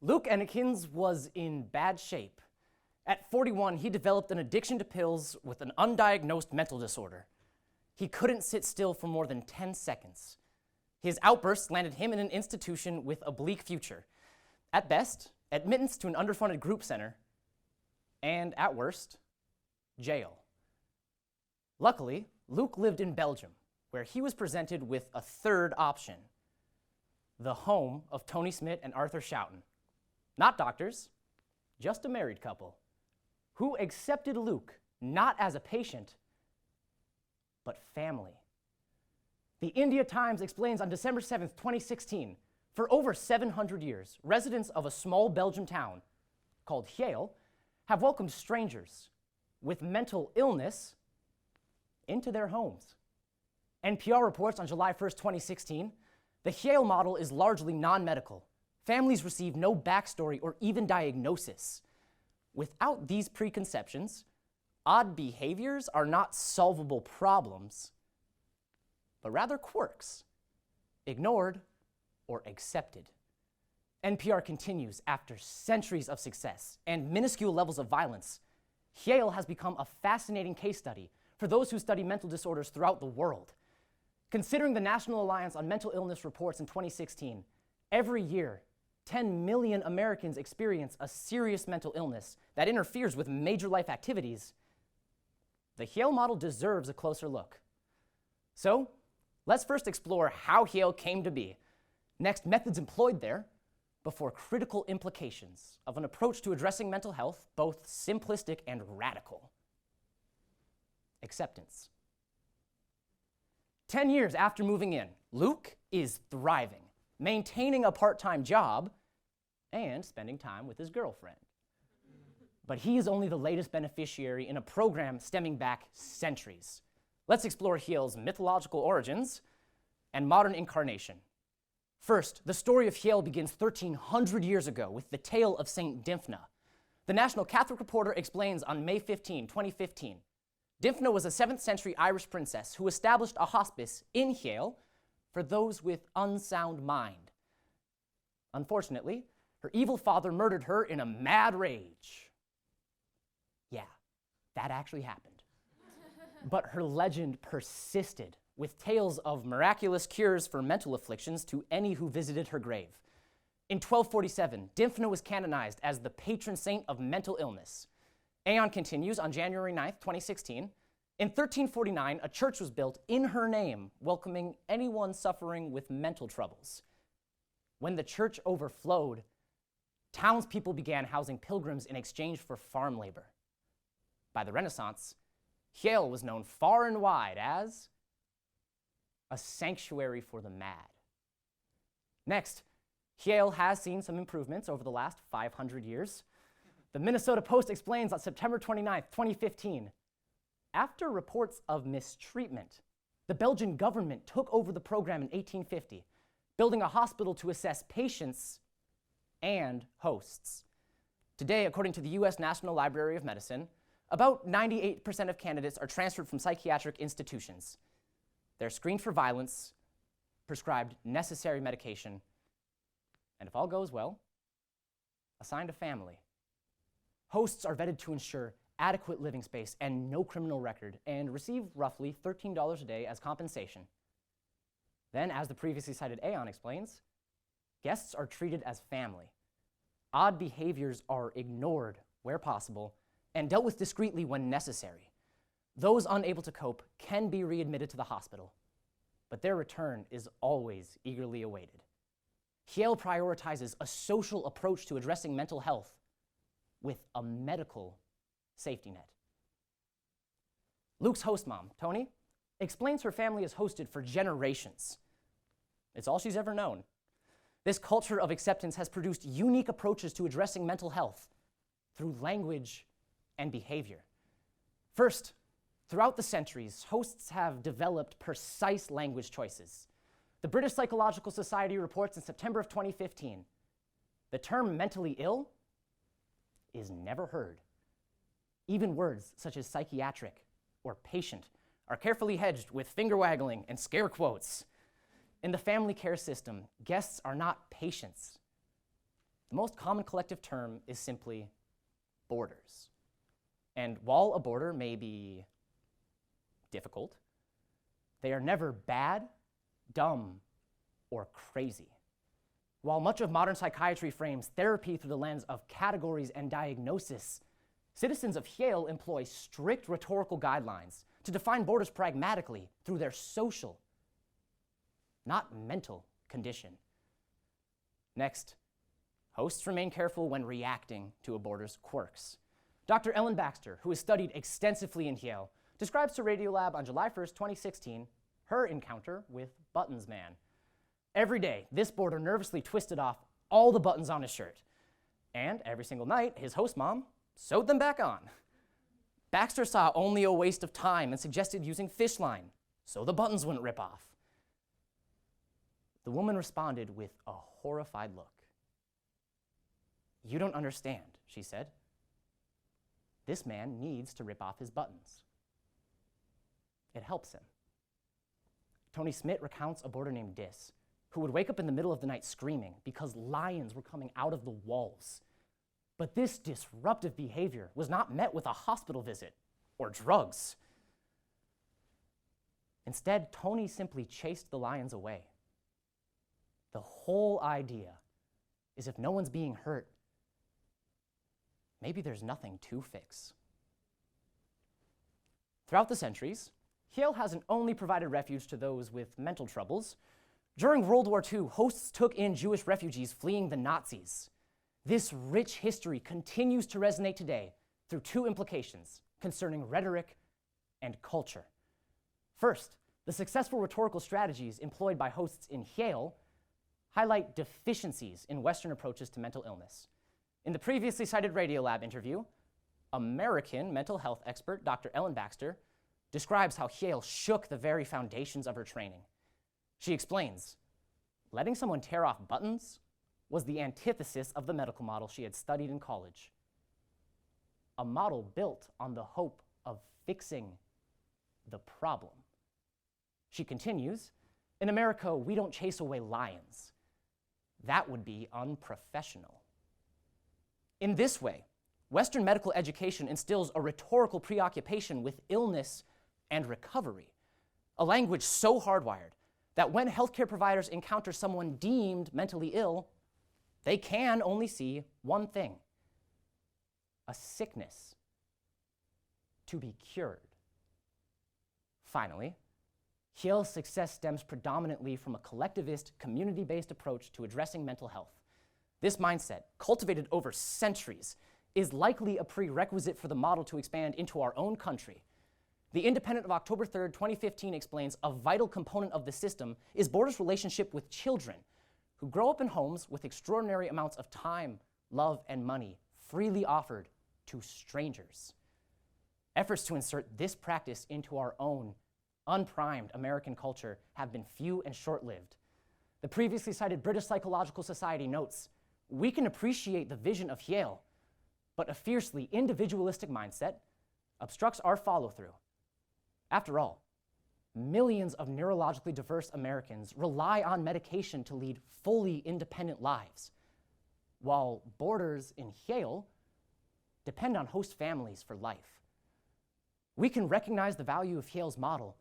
Luke Ennekins was in bad shape. At 41, he developed an addiction to pills with an undiagnosed mental disorder. He couldn't sit still for more than 10 seconds. His outbursts landed him in an institution with a bleak future. At best, admittance to an underfunded group center, and at worst, jail. Luckily, Luke lived in Belgium, where he was presented with a third option: the home of Tony Smith and Arthur Schouten. Not doctors, just a married couple, who accepted Luke not as a patient, but family. The India Times explains on December 7th, 2016, for over 700 years, residents of a small Belgian town called Yale have welcomed strangers with mental illness into their homes. NPR reports on July 1st, 2016, the Yale model is largely non-medical. Families receive no backstory or even diagnosis. Without these preconceptions, odd behaviors are not solvable problems, but rather quirks, ignored or accepted. NPR continues, after centuries of success and minuscule levels of violence, Yale has become a fascinating case study for those who study mental disorders throughout the world. Considering the National Alliance on Mental Illness reports in 2016, every year, 10 million Americans experience a serious mental illness that interferes with major life activities. The Yale model deserves a closer look. So, let's first explore how Yale came to be, next methods employed there, before critical implications of an approach to addressing mental health, both simplistic and radical. Acceptance. 10 years after moving in, Luke is thriving, maintaining a part-time job, and spending time with his girlfriend. But he is only the latest beneficiary in a program stemming back centuries. Let's explore Yale's mythological origins and modern incarnation. First, the story of Yale begins 1,300 years ago with the tale of Saint Dymphna. The National Catholic Reporter explains on May 15, 2015, Dymphna was a 7th century Irish princess who established a hospice in Yale for those with unsound mind. Unfortunately, her evil father murdered her in a mad rage. Yeah, that actually happened. But her legend persisted, with tales of miraculous cures for mental afflictions to any who visited her grave. In 1247, Dymphna was canonized as the patron saint of mental illness. Aeon continues on January 9th, 2016. In 1349, a church was built in her name, welcoming anyone suffering with mental troubles. When the church overflowed, townspeople began housing pilgrims in exchange for farm labor. By the Renaissance, Yale was known far and wide as a sanctuary for the mad. Next, Yale has seen some improvements over the last 500 years. The Minnesota Post explains on September 29, 2015, after reports of mistreatment, the Belgian government took over the program in 1850, building a hospital to assess patients and hosts. Today, according to the U.S. National Library of Medicine, about 98% of candidates are transferred from psychiatric institutions. They're screened for violence, prescribed necessary medication, and if all goes well, assigned a family. Hosts are vetted to ensure adequate living space and no criminal record, and receive roughly $13 a day as compensation. Then, as the previously cited Aeon explains, guests are treated as family. Odd behaviors are ignored where possible and dealt with discreetly when necessary. Those unable to cope can be readmitted to the hospital, but their return is always eagerly awaited. Yale prioritizes a social approach to addressing mental health with a medical safety net. Luke's host mom, Tony, explains her family is hosted for generations. It's all she's ever known. This culture of acceptance has produced unique approaches to addressing mental health through language and behavior. First, throughout the centuries, hosts have developed precise language choices. The British Psychological Society reports in September of 2015, the term mentally ill is never heard. Even words such as psychiatric or patient are carefully hedged with finger waggling and scare quotes. In the family care system, guests are not patients, the most common collective term is simply boarders. And while a boarder may be difficult, they are never bad, dumb, or crazy. While much of modern psychiatry frames therapy through the lens of categories and diagnosis, citizens of Yale employ strict rhetorical guidelines to define boarders pragmatically through their social, not mental, condition. Next, hosts remain careful when reacting to a boarder's quirks. Dr. Ellen Baxter, who has studied extensively in Yale, describes to Radiolab on July 1st, 2016, her encounter with Buttons Man. Every day, this boarder nervously twisted off all the buttons on his shirt. And every single night, his host mom sewed them back on. Baxter saw only a waste of time and suggested using fish line so the buttons wouldn't rip off. The woman responded with a horrified look. "You don't understand," she said. "This man needs to rip off his buttons. It helps him." Tony Smith recounts a boarder named Dis, who would wake up in the middle of the night screaming because lions were coming out of the walls. But this disruptive behavior was not met with a hospital visit or drugs. Instead, Tony simply chased the lions away. The whole idea is if no one's being hurt, maybe there's nothing to fix. Throughout the centuries, Yale hasn't only provided refuge to those with mental troubles. During World War II, hosts took in Jewish refugees fleeing the Nazis. This rich history continues to resonate today through two implications concerning rhetoric and culture. First, the successful rhetorical strategies employed by hosts in Yale highlight deficiencies in Western approaches to mental illness. In the previously cited Radiolab interview, American mental health expert Dr. Ellen Baxter describes how Yale shook the very foundations of her training. She explains, letting someone tear off buttons was the antithesis of the medical model she had studied in college. A model built on the hope of fixing the problem. She continues, in America, we don't chase away lions. That would be unprofessional. In this way, Western medical education instills a rhetorical preoccupation with illness and recovery, a language so hardwired that when healthcare providers encounter someone deemed mentally ill, they can only see one thing: a sickness to be cured. Finally, Yale's success stems predominantly from a collectivist, community-based approach to addressing mental health. This mindset, cultivated over centuries, is likely a prerequisite for the model to expand into our own country. The Independent of October 3rd, 2015 explains a vital component of the system is boarders' relationship with children who grow up in homes with extraordinary amounts of time, love, and money freely offered to strangers. Efforts to insert this practice into our own unprimed American culture have been few and short-lived. The previously cited British Psychological Society notes, we can appreciate the vision of Yale, but a fiercely individualistic mindset obstructs our follow-through. After all, millions of neurologically diverse Americans rely on medication to lead fully independent lives, while boarders in Yale depend on host families for life. We can recognize the value of Yale's model,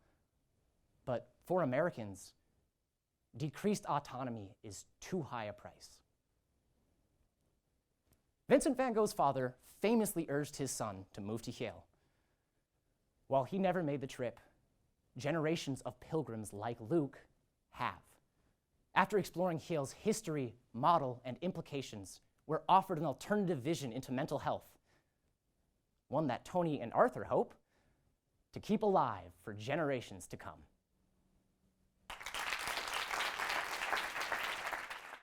but for Americans, decreased autonomy is too high a price. Vincent van Gogh's father famously urged his son to move to Yale. While he never made the trip, generations of pilgrims like Luke have. After exploring Yale's history, model, and implications, we're offered an alternative vision into mental health, one that Tony and Arthur hope to keep alive for generations to come.